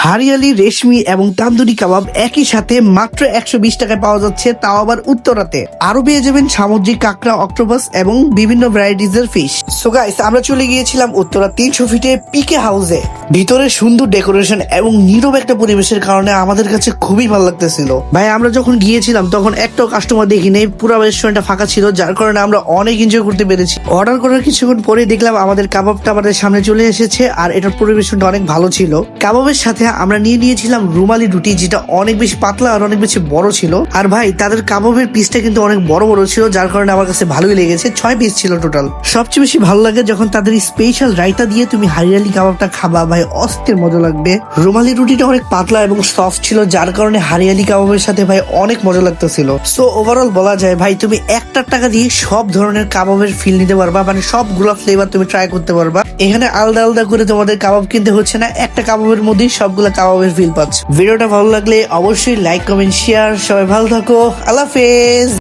হারিয়ালি, রেশমি এবং তান্দুরি কাবাব একই সাথে মাত্র 120 টাকায় পাওয়া যাচ্ছে, তাও আবার উত্তরাতে। আরো পেয়ে যাবেন সামুদ্রিক কাঁকড়া, অক্টোপাস এবং বিভিন্ন ভ্যারাইটিস এর ফিশ। সো গাইস, আমরা চলে গিয়েছিলাম উত্তরা 300 ফিটে পিকে হাউসে। ভিতরে সুন্দর ডেকোরেশন এবং নীরব একটা পরিবেশের কারণে আমাদের কাছে খুবই ভালো লাগতেছিল। ভাই, আমরা যখন গিয়েছিলাম তখন একটাও কাস্টমার দেখি নেই, পুরো রেস্টুরেন্টটা ফাঁকা ছিল, যার কারণে আমরা অনেক এনজয় করতে পেরেছি। অর্ডার করার কিছুক্ষণ পরে দেখলাম আমাদের কাবাবটা আমাদের সামনে চলে এসেছে, আর এটার পরিবেশনটা অনেক ভালো ছিল। কাবাবের সাথে আমরা নিয়ে নিয়েছিলাম রুমালি রুটি, যেটা অনেক বেশি পাতলা আর অনেক বেশি বড় ছিল। আর ভাই, তাদের কাবাবের পিসটা কিন্তু অনেক বড় বড় ছিল, যার কারণে আমার কাছে ভালোই লেগেছে। 6 পিস ছিল টোটাল। সবচেয়ে বেশি ভালো লাগে যখন তাদের স্পেশাল রায়তা দিয়ে তুমি হারিয়ালি কাবাবটা খাবা, ভাই অস্থির মজা লাগবে। রুমালি রুটিটা অনেক পাতলা এবং সফট ছিল, যার কারণে হারিয়ালি কাবাবের সাথে ভাই অনেক মজা লাগতেছিল। সো ওভারঅল বলা যায় ভাই, তুমি 1 টাকা দিয়ে সব ধরনের কাবাবের ফিল নিতে পারবা, মানে সবগুলো ফ্লেভার তুমি ট্রাই করতে পারবা। এখানে আলাদা আলাদা করে তোমাদের কাবাব কিনতে হচ্ছে না, একটা কাবাবের মধ্যেই সবগুলা কাবাবের ফিল পাচ্ছ। ভিডিওটা ভালো লাগলে অবশ্যই লাইক, কমেন্ট, শেয়ার। সবাই ভালো থাকো, আল্লাহ হাফেজ।